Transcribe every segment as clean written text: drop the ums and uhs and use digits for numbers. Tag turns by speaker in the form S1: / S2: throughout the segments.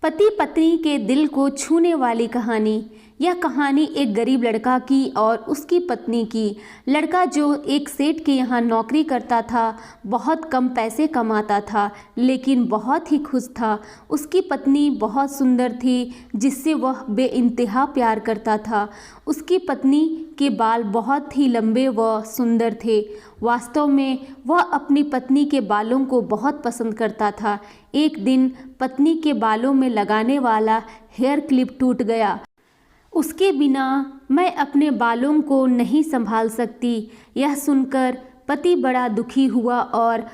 S1: पति पत्नी के दिल को छूने वाली कहानी। यह कहानी एक गरीब लड़का की और उसकी पत्नी की। लड़का जो एक सेठ के यहाँ नौकरी करता था, बहुत कम पैसे कमाता था, लेकिन बहुत ही खुश था। उसकी पत्नी बहुत सुंदर थी, जिससे वह बेइंतहा प्यार करता था। उसकी पत्नी के बाल बहुत ही लंबे व सुंदर थे। वास्तव में वह अपनी पत्नी के बालों को बहुत पसंद करता था। एक दिन पत्नी के बालों में लगाने वाला हेयर क्लिप टूट गया। उसके बिना मैं अपने बालों को नहीं संभाल सकती। यह सुनकर पति बड़ा दुखी हुआ और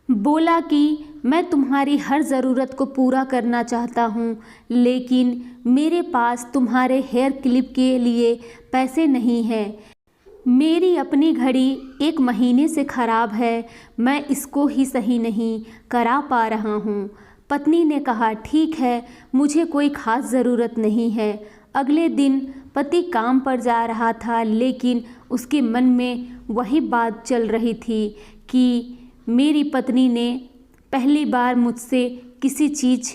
S1: बोला कि मैं तुम्हारी हर ज़रूरत को पूरा करना चाहता हूँ, लेकिन मेरे पास तुम्हारे हेयर क्लिप के लिए पैसे नहीं हैं। मेरी अपनी घड़ी 1 महीने से ख़राब है, मैं इसको ही सही नहीं करा पा रहा हूँ। पत्नी ने कहा, ठीक है, मुझे कोई ख़ास ज़रूरत नहीं है। अगले दिन पति काम पर जा रहा था, लेकिन उसके मन में वही बात चल रही थी कि मेरी पत्नी ने पहली बार मुझसे किसी चीज़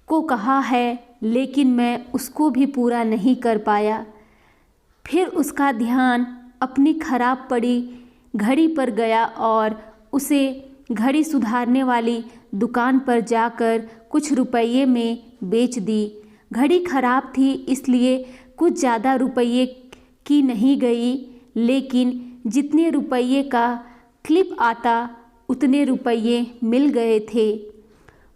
S1: को कहा है, लेकिन मैं उसको भी पूरा नहीं कर पाया। फिर उसका ध्यान अपनी खराब पड़ी घड़ी पर गया और उसे घड़ी सुधारने वाली दुकान पर जाकर कुछ रुपये में बेच दी। घड़ी खराब थी, इसलिए कुछ ज़्यादा रुपये की नहीं गई, लेकिन जितने रुपये का क्लिप आता उतने रुपये मिल गए थे।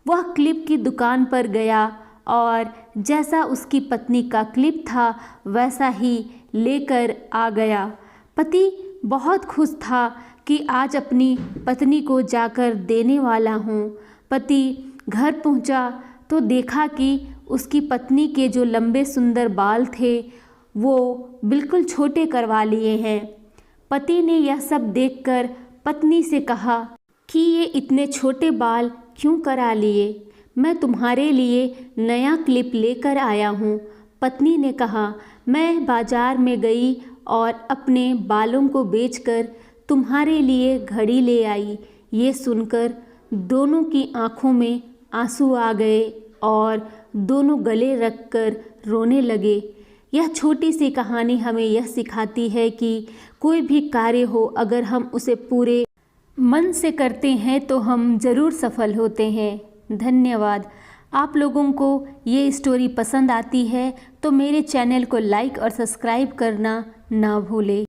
S1: वह क्लिप की दुकान पर गया और जैसा उसकी पत्नी का क्लिप था वैसा ही लेकर आ गया। पति बहुत खुश था कि आज अपनी पत्नी को जाकर देने वाला हूँ। पति घर पहुँचा तो देखा कि उसकी पत्नी के जो लंबे सुंदर बाल थे वो बिल्कुल छोटे करवा लिए हैं। पति ने यह सब देखकर पत्नी से कहा कि ये इतने छोटे बाल क्यों करा लिए? मैं तुम्हारे लिए नया क्लिप लेकर आया हूँ। पत्नी ने कहा, मैं बाजार में गई और अपने बालों को बेचकर तुम्हारे लिए घड़ी ले आई। ये सुनकर दोनों की आंखों में आंसू आ गए और दोनों गले रखकर रोने लगे। यह छोटी सी कहानी हमें यह सिखाती है कि कोई भी कार्य हो, अगर हम उसे पूरे मन से करते हैं तो हम ज़रूर सफल होते हैं। धन्यवाद। आप लोगों को ये स्टोरी पसंद आती है तो मेरे चैनल को लाइक और सब्सक्राइब करना ना भूलें।